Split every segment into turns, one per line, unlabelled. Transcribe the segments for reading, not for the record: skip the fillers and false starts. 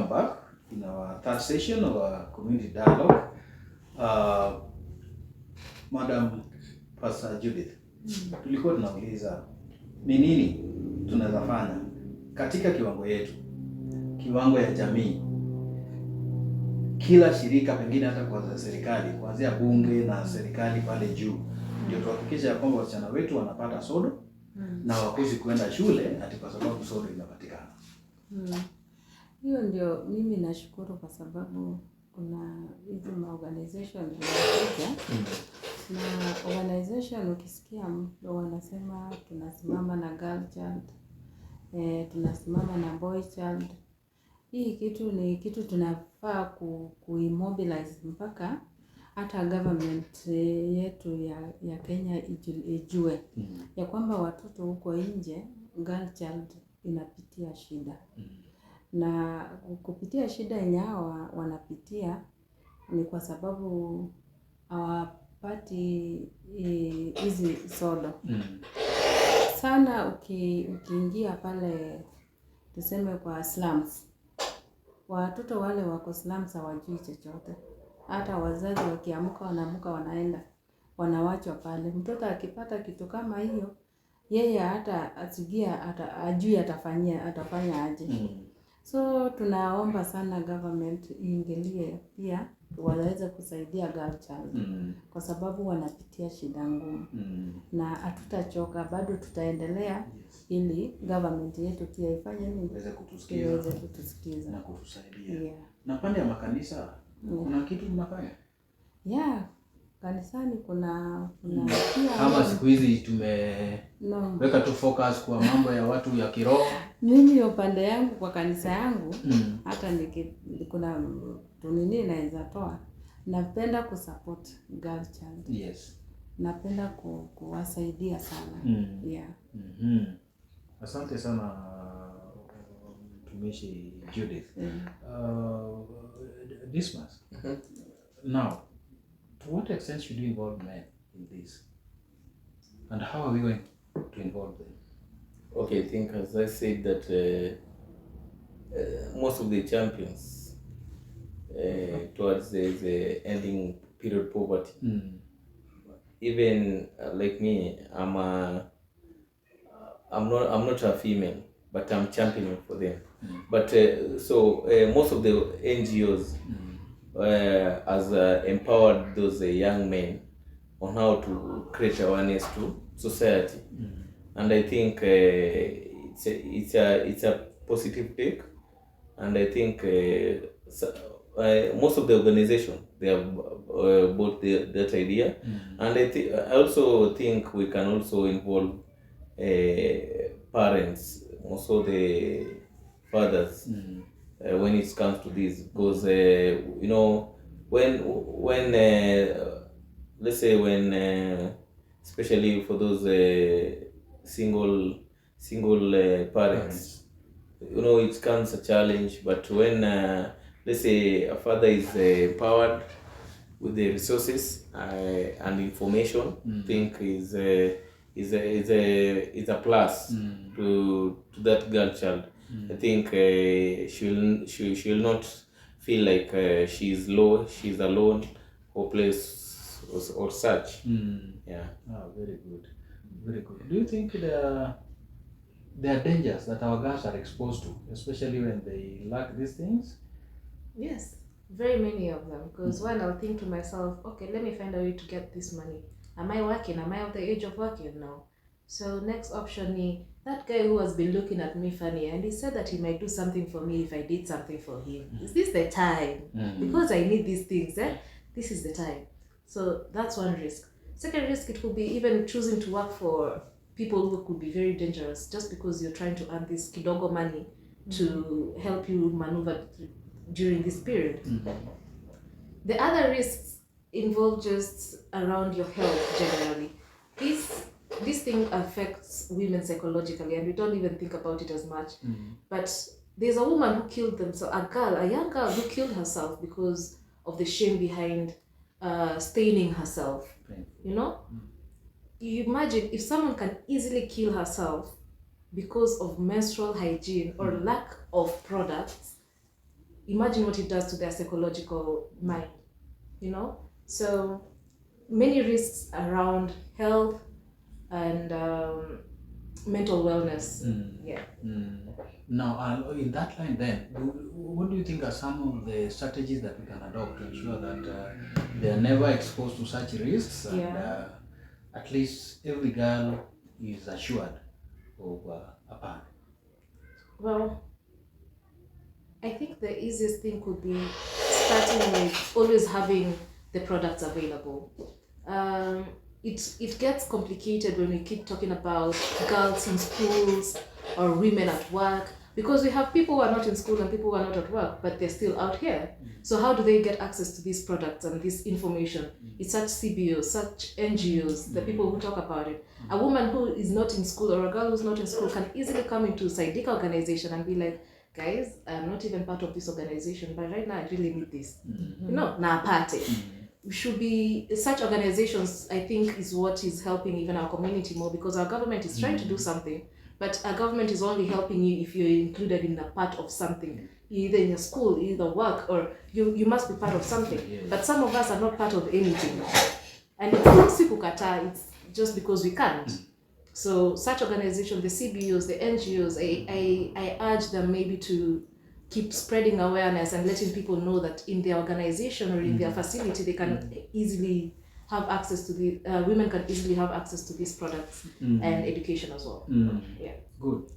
welcome back in our third session of our community dialogue. Madam Pastor Judith, tulikuwa tunauliza ni nini tunaweza fanya katika kiwango yetu, kiwango ya jamii, kila shirika, pengine hata kwa serikali, kuanzia bunge na serikali pale juu, ndio tuhakikisha kwamba wasichana wetu wanapata sodo na wakuzi kuenda shule ati kwa sababu sodo inapatikana.
Hiyo ndio mimi nashukuru kwa sababu kuna hizi organization zinakuja na organization ukisikia mtu wanasema tunasimama na girl child, tunasimama na boy child. Hii kitu ni kitu tunafaa kuimobilize mpaka hata government yetu ya Kenya ijue ya kwamba watoto huko nje girl child inapitia shida. Na kupitia shida yenye hawa wanapitia ni kwa sababu hawapati hizi sodo. Sana ukiingia pale tuseme kwa slums, watoto wale wako slums hawajui chochote. Hata wazazi wakiamka wanaenda wanawachwa pale. Mtoto akipata kitu kama hiyo, yeye hata ajui atafanya aje. So tunaomba sana government iingilie pia waweze kusaidia girl child kwa sababu wanapitia shida ngumu. Na hatutachoka, bado tutaendelea ili government yetu pia ifanye nini, iweze kutusikiza
na kutusaidia. Na pande ya makanisa kuna kitu mnafanya?
Kanisani kuna
pia kama siku hizi tumeweka tu focus kwa mambo ya watu ya kiroho.
Mimi upande yangu kwa kanisa yangu hata kuna tunini naweza toa. Napenda kusupport girl child.
Yes.
Napenda kuwasaidia sana.
Asante sana mtumishi Judith. Dismas. Now, to what extent should we involve men in this? And how are we going to involve them?
Okay, I think as I said that most of the champions towards the ending period poverty, even like me, I'm not a female, but I'm championing for them. But so most of the NGOs has empowered those young men on how to create awareness to society, and I think it's a positive take, and I think most of the organization they have bought that idea, and I also think we can also involve parents, also the fathers. When it comes to this, because when let's say when especially for those single parents, it comes a challenge. But when let's say a father is empowered with the resources and information, I think is a plus to that girl child. I think she'll not feel like she's low, she's alone, hopeless or such.
Very good, very good. Do you think there are dangers that our girls are exposed to, especially when they lack these things?
Yes, very many of them. Because when I'll think to myself, okay, let me find a way to get this money. Am I working? Am I at the age of working now? So next option is that guy who has been looking at me funny, and he said that he might do something for me if I did something for him. Is this the time? Because I need these things, this is the time. So that's one risk. Second risk, it could be even choosing to work for people who could be very dangerous just because you're trying to earn this kidogo money to help you maneuver during this period. The other risks involve just around your health generally. This thing affects women psychologically, and we don't even think about it as much. But there's a woman who killed themselves, a young girl who killed herself because of the shame behind staining herself. You imagine if someone can easily kill herself because of menstrual hygiene or lack of products, imagine what it does to their psychological mind, you know? So many risks around health and mental wellness. Yeah.
Now, in that line then, what do you think are some of the strategies that we can adopt to ensure that they are never exposed to such risks, and at least every girl is assured of a pad?
Well, I think the easiest thing could be starting with always having the products available. It gets complicated when we keep talking about girls in schools or women at work, because we have people who are not in school and people who are not at work, but they're still out here. So how do they get access to these products and this information? It's such CBOs, such NGOs, the people who talk about it. A woman who is not in school or a girl who's not in school can easily come into Saidika Organization and be like, guys, I'm not even part of this organization, but right now I really need this. You know, na party. Should be such organizations, I think, is what is helping even our community more, because our government is trying to do something, but our government is only helping you if you're included in a part of something, either in your school, either work, or you must be part of something. But some of us are not part of anything, and it's not sikukata, it's just because we can't. So such organizations, the CBOs, the NGOs, I urge them maybe to keep spreading awareness and letting people know that in their organization or in their facility, they can easily have access to the, women can easily have access to these products and education as well. Yeah.
Good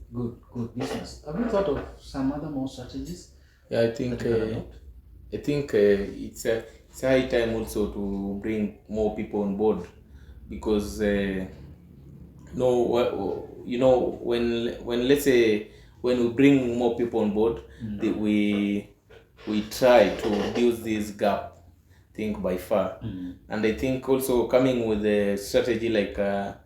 business. Have you thought of some other more strategies?
Yeah, I think it's high time also to bring more people on board, because when let's say when we bring more people on board, we try to reduce this gap, think by far. And I think also coming with a strategy like a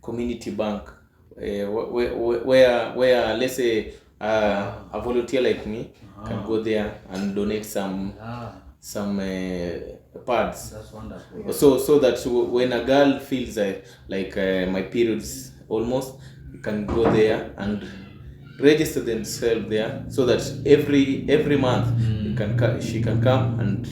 community bank, where let's say a volunteer like me can go there and donate some pads.
That's wonderful.
So that when a girl feels like my periods almost, you can go there and register themselves there, so that every month she can come and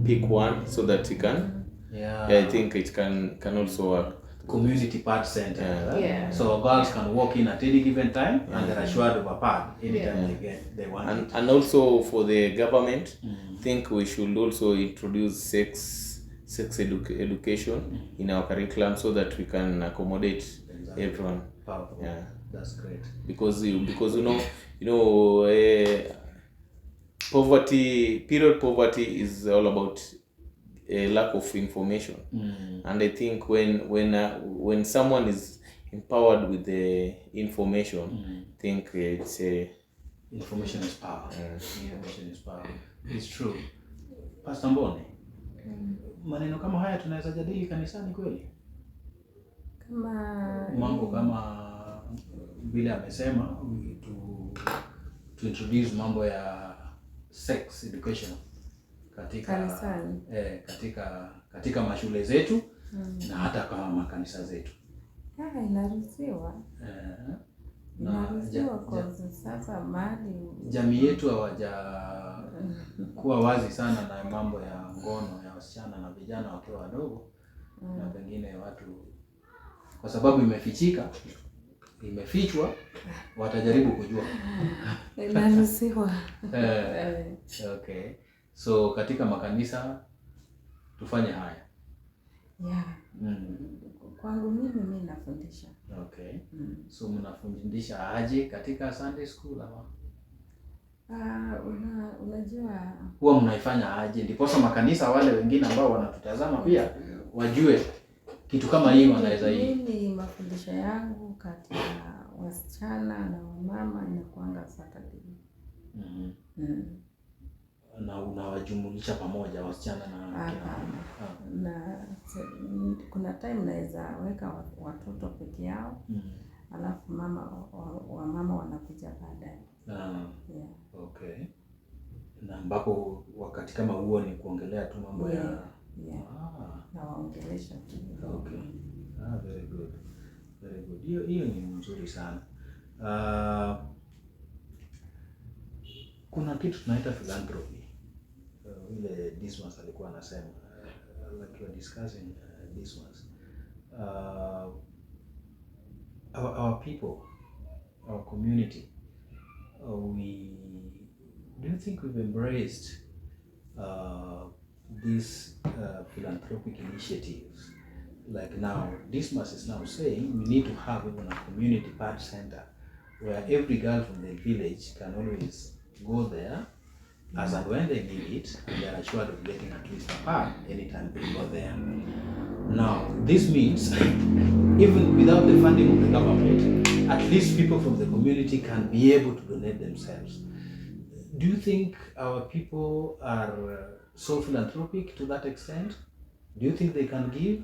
pick one, so that she can. I think it can also work.
Community pad center.
Yeah.
So girls can walk in at any given time and they're assured of a pad anytime they want it.
And also for the government, I think we should also introduce sex education in our curriculum, so that we can accommodate everyone.
Powerful.
Yeah,
that's great.
Because period poverty is all about a lack of information. And I think when someone is empowered with the information, I think it's
information is power. Information is power. It's true. Pastor Mbone, maneno kama haya tunaweza jadili kanisani kweli? Mambo kama vile amesema, to introduce mambo ya sex education katika mashule zetu na hata kama makanisa zetu.
Inaruhusiwa. Inaruhusiwa kwa sasa mahali
jamii yetu hawaja kuwa wazi sana na mambo ya ngono ya wasichana na vijana wakiwa wadogo. Na pengine watu, kwa sababu imefichwa, watajaribu kujua.
Inaruhusiwa.
Okay. So katika makanisa tufanye haya.
Yeah. Kwangu mimi nafundisha.
Okay. So mnafundisha aje katika Sunday school ama?
Unajua
huwa mnaifanya aje ndiposa makanisa wale wengine ambao wanatutazama pia wajue kitu kama hii wanaweza hii?
Mimi mafundisho yangu kati ya wasichana na wamama inakuanga Saturday.
Na unawajumulisha pamoja wasichana na
na kuna time naweza weka watoto peke yao, alafu wamama wanakuja baadaye.
Yeah. Okay. Na ambapo wakati kama huo ni kuongelea tu mambo ya
na waongelesha tu.
Okay. Very good. Very good. Hiyo ni nzuri sana. Kuna kitu tunaita philanthropy. vile Dismas alikuwa anasema, like you are discussing Dismas, our people, our community, do you think we've embraced these philanthropic initiatives? Like now, Dismas is now saying we need to have even a community part center where every girl from the village can always go there as and when they need it, and they are assured of getting at least a pad anytime they go there. Now, this means even without the funding of the government, at least people from the community can be able to donate themselves. Do you think our people are so philanthropic to that extent? Do you think they can give?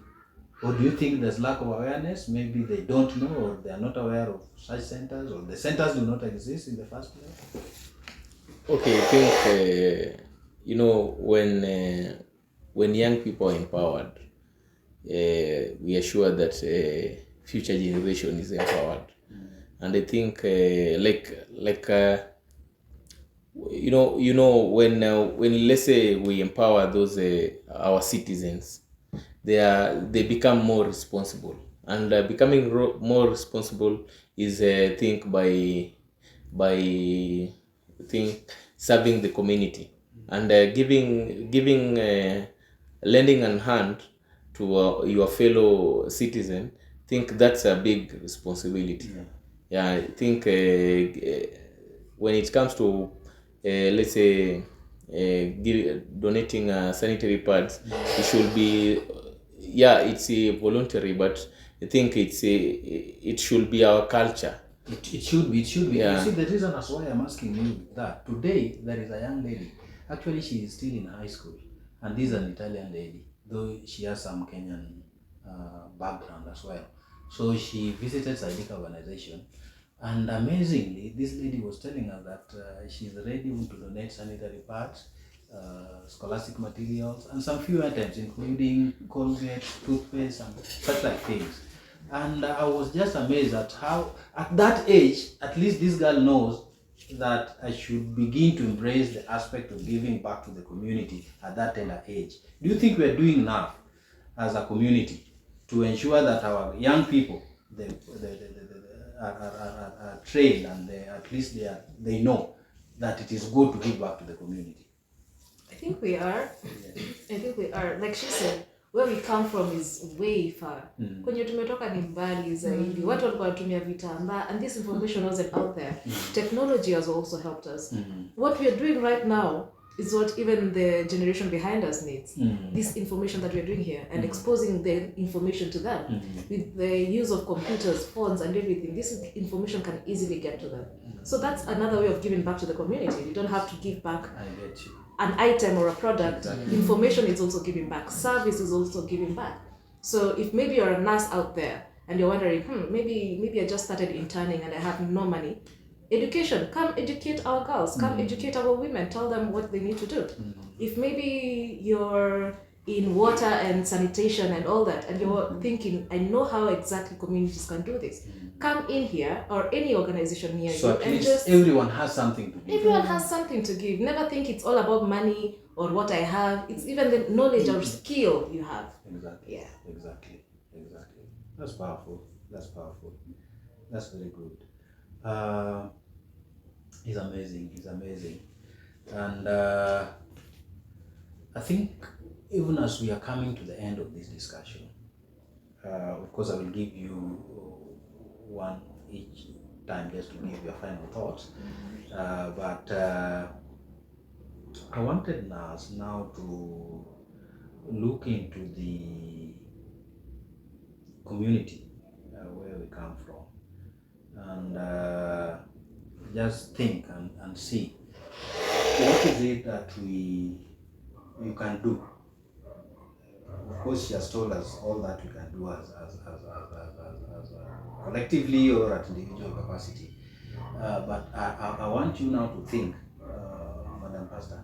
Or do you think there's lack of awareness? Maybe they don't know, or they are not aware of such centers, or the centers do not exist in the first place?
Okay, I think, when young people are empowered, we are sure that future generation is empowered. And I think, when let's say we empower those our citizens, they become more responsible, and becoming more responsible is I think by serving the community, and giving lending a hand to your fellow citizen. I think that's a big responsibility. Yeah, I think when it comes to let's say donating sanitary pads, it should be, it's voluntary, but I think it should be our culture.
It should be.
Yeah.
You see, the reason as why I'm asking you that today, there is a young lady. Actually, she is still in high school, and this is an Italian lady, though she has some Kenyan background as well. So she visited Saidika Organization, and amazingly, this lady was telling us that she's ready to donate sanitary pads, scholastic materials, and some few items, including Colgate, toothpaste, and such like things. And I was just amazed at how, at that age, at least this girl knows that I should begin to embrace the aspect of giving back to the community at that tender age. Do you think we're doing enough as a community to ensure that our young people are trained, and at least they know that it is good to give back to the community?
I think we are. I think we are. Like she said, where we come from is way far. Kwenye tumetoka ni mbali zaidi. Watu walikuwa wanatumia vitambaa, and this information wasn't out there. Technology has also helped us. What we are doing right now is what even the generation behind us needs. This information that we are doing here, and exposing the information to them. With the use of computers, phones, and everything, this information can easily get to them. So that's another way of giving back to the community. You don't have to give back an item or a product. Information is also giving back. Service is also giving back. So if maybe you're a nurse out there and you're wondering, maybe I just started interning and I have no money. Education, come educate our girls, come educate our women, tell them what they need to do. If maybe you're in water and sanitation and all that, and you're thinking, I know how exactly communities can do this. Come in here, or any organization near you,
So at
and
least
just
everyone has something to give.
everyone has something to give. Never think it's all about money or what I have. It's even the knowledge or skill you have.
Exactly.
Yeah.
Exactly. That's powerful. That's very good. It's amazing. And I think even as we are coming to the end of this discussion, of course I will give you one each time just to give your final thoughts. But I wanted us now to look into the community where we come from, and just think and see what is it that you can do. Of course, she has told us all that we can do as collectively or at individual capacity. But I want you now to think, Madam Pastor,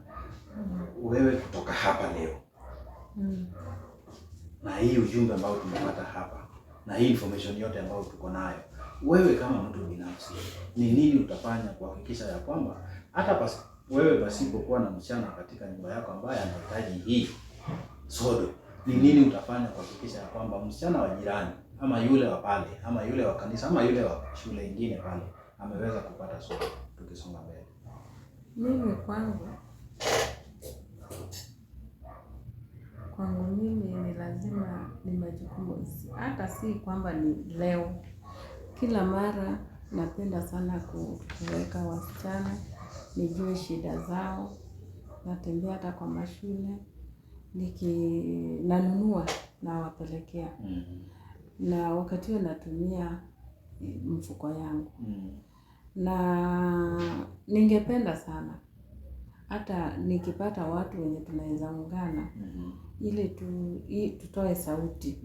wewe kutoka hapa leo na hii ujumbe ambao tumepata hapa na hii information yote ambayo tuko nayo, wewe kama mtu binafsi ni nini utafanya kuhakikisha ya kwamba hata wewe pasipokuwa na msichana katika nyumba yako ambaye anahitaji hii sodo, ni nini utafanya kuhakikisha kwamba msichana wa jirani ama yule wa pale ama yule wa kanisa ama yule wa shule nyingine pale ameweza kupata sodo, tukisonga mbele?
Mimi kwangu mimi ni lazima ni majukumu, hata si kwamba ni leo. Kila mara napenda sana kuweka wasichana nijue shida zao, natembea hata kwa mashule nanunua na wapelekea. Na wakati huo natumia mfuko yangu. Na ningependa sana hata nikipata watu wenye tunaweza ungana ili tutoe sauti,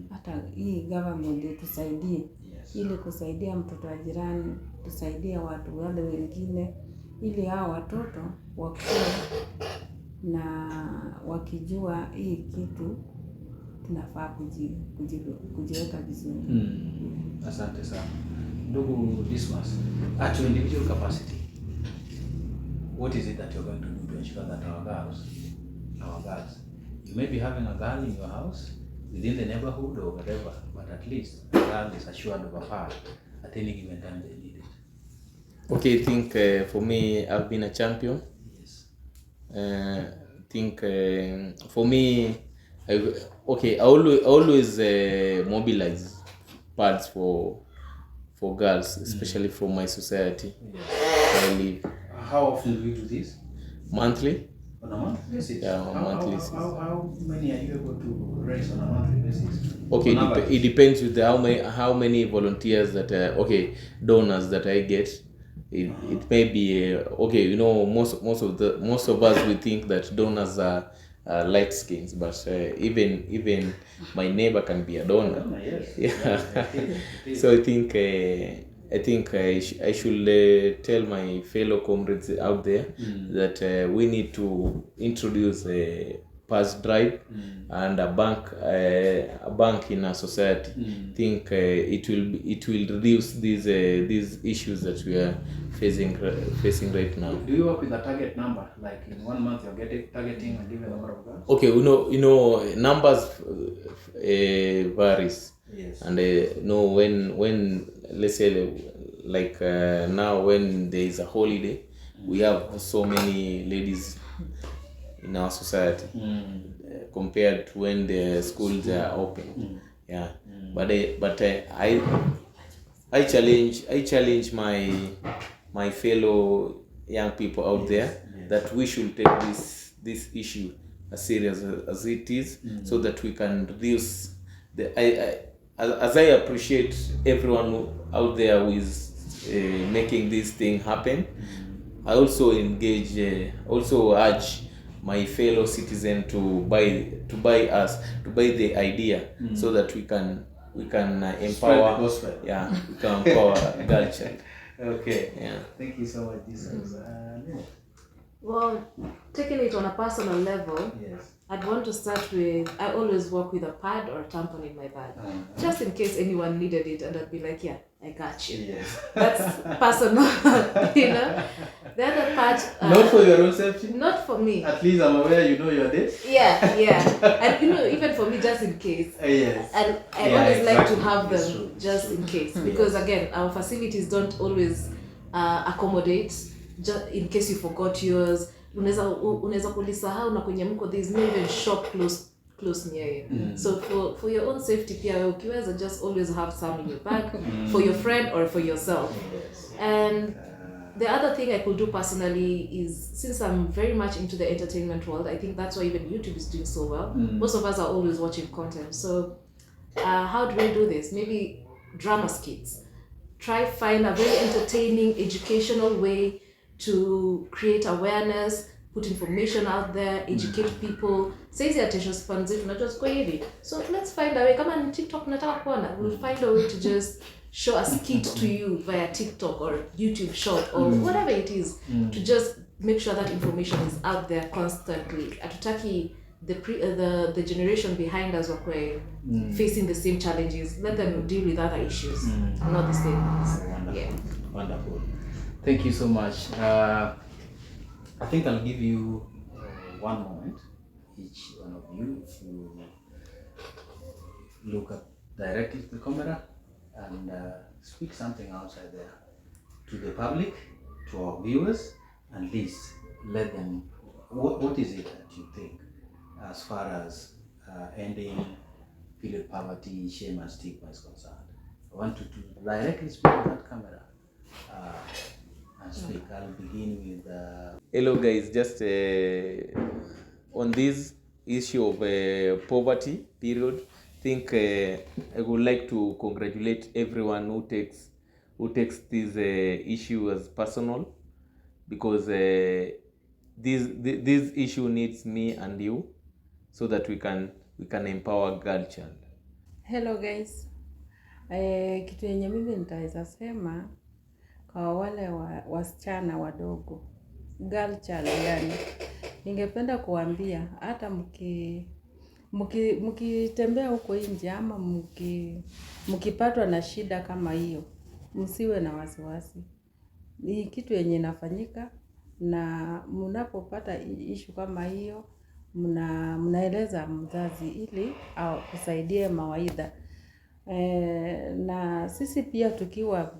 hata hii government itusaidie, ili kusaidia mtoto wa jirani, tusaidia watu wale wengine, ili hao watoto wakue na wakijua hii kitu tunafaa kujiweka vizuri.
Asante sana. Ndugu Dismas, at your individual capacity, what is it that you're going to do to ensure that our girls, you may be having a girl in your house, within the neighborhood or whatever, but at least a girl is assured of a pad at any given time they need it?
Okay, I think for me, I've been a champion.
Yes.
Think for me, I always mobilize pads for girls, especially from my society.
Yes.
I live.
How often do you do this?
Monthly.
On a monthly basis?
Yeah, on a monthly basis.
How many are you able to raise on a monthly basis?
Okay, it depends with how many volunteers that donors that I get. It may be okay. Most of us we think that donors are light skins, but even my neighbor can be a donor.
Yes.
Yeah.
It is.
So I think I should tell my fellow comrades out there that we need to introduce a pass drive and a bank in our society. Think it will reduce these issues that we are facing right now.
Do you work with a target number, like in 1 month you're targeting a given number of girls?
Okay, numbers varies.
Yes.
And when let's say like now when there is a holiday, we have so many ladies in our society compared to when the schools are open. Yeah. But I challenge my fellow young people out there that we should take this issue as serious as it is, so that we can reduce as I appreciate everyone out there who is making this thing happen. I also urge my fellow citizen to buy the idea, so that we can empower. Yeah, we can empower girl child.
Okay.
Yeah.
Thank you so much. This is
Well, taking it on a personal level,
yes.
I'd want to start with, I always work with a pad or a tampon in my bag, just in case anyone needed it, and I'd be like, yeah, I got you.
Yes.
That's personal, you know. The other part,
not for your own safety.
not for me.
At least I'm aware you know you're dead.
Yeah, and even for me, just in case.
Yes.
And I
Yeah,
always like to
exactly.
have
It's
them
true.
just in case, because again, our facilities don't always accommodate. Just in case you forgot yours, unaweza kulisahau na kwenye mko, there's no even shop close near you. So for your own safety pia wewe ukiweza, just always have some in your bag for your friend or for yourself.
Yes.
And the other thing I could do personally is, since I'm very much into the entertainment world, I think that's why even YouTube is doing so well. Most of us are always watching content. So how do we do this? Maybe drama skits. Try find a very entertaining, educational way to create awareness, put information out there, educate people. Says the attention span zetu unajua ziko hivi. So let's find a way. Kama ni TikTok nataka kuona, we'll find a way to just show a skit to you via TikTok or YouTube short or whatever it is, to just make sure that information is out there constantly. Atutaki the generation behind us were facing the same challenges. Let them deal with other issues, not the same ones.
Wonderful.
Yeah.
Wonderful. Thank you so much. I think I'll give you one moment, each one of you, if you look up directly to the camera and speak something outside there to the public, to our viewers, and least let them, what is it that you think as far as ending period poverty, shame and stigma is concerned? I want you to directly speak to that camera and speak. I'll begin with...
Hello guys, just on this issue of poverty period, think I would like to congratulate everyone who takes this issue as personal, because this issue needs me and you, so that we can empower girl child.
Hello guys. Kitu yenye mimi nitaweza sema kwa wale wasichana wadogo, girl child yani, ningependa kuambia hata mkitembea huko nje ama mkipatwa na shida kama hiyo, msiwe na wasiwasi. Ni kitu yenye inafanyika, na mnapopata issue kama hiyo mnaeleza mzazi ili akusaidie mawaidha. Na sisi pia tukiwa,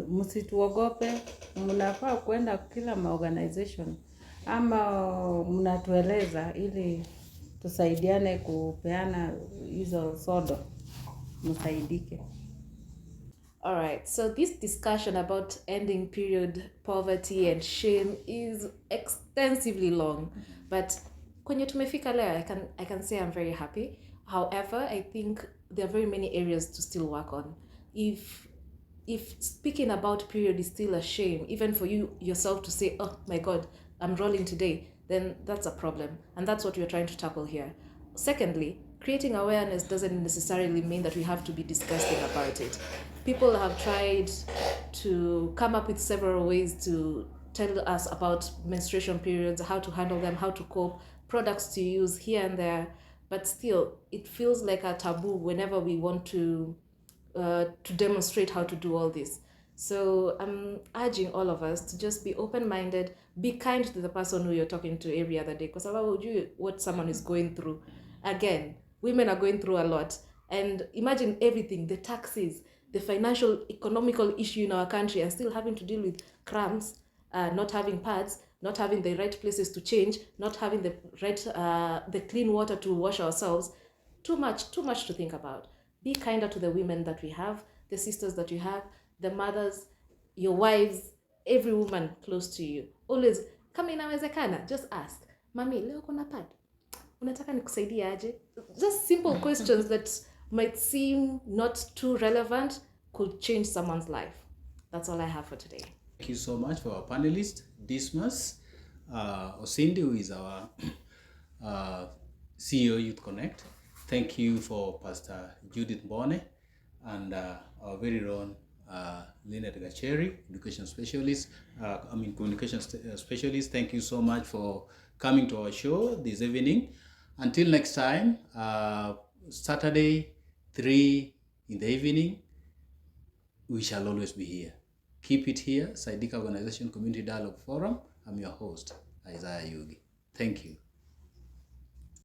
msituogope, mnafaa kwenda kila organization ama mnatueleza ili tusaidiane kupeana hizo sodo, msaidike.
Alright, so this discussion about ending period poverty and shame is extensively long, but kwenye tumefika leo, I can say I'm very happy. However, I think there are very many areas to still work on. If speaking about period is still a shame, even for you yourself to say, oh my God, I'm rolling today, then that's a problem. And that's what we're trying to tackle here. Secondly, creating awareness doesn't necessarily mean that we have to be disgusting about it. People have tried to come up with several ways to tell us about menstruation periods, how to handle them, how to cope, products to use here and there. But still, it feels like a taboo whenever we want to demonstrate how to do all this. So I'm urging all of us to just be open-minded, be kind to the person who you're talking to every other day, because how would you what someone is going through? Again, women are going through a lot, and imagine everything, the taxes, the financial, economical issue in our country, and still having to deal with cramps, not having pads, not having the right places to change, not having the right, the clean water to wash ourselves. Too much to think about. Be kinder to the women that we have, the sisters that you have, the mothers, your wives, every woman close to you. Always, kama inawezekana, just ask, mami, leo kuna pad? Unataka nikusaidie aje? Just simple questions that might seem not too relevant could change someone's life. That's all I have for today.
Thank you so much for our panelist, Dismas Osindi, who is our CEO Youth Connect. Thank you for Pastor Judith Bone and our very own Lynette Gacheri, education specialist, communication specialist. Thank you so much for coming to our show this evening. Until next time, Saturday, 3 in the evening, we shall always be here. Keep it here, Saidika Organization Community Dialogue Forum. I'm your host, Isaiah Yugi. Thank you.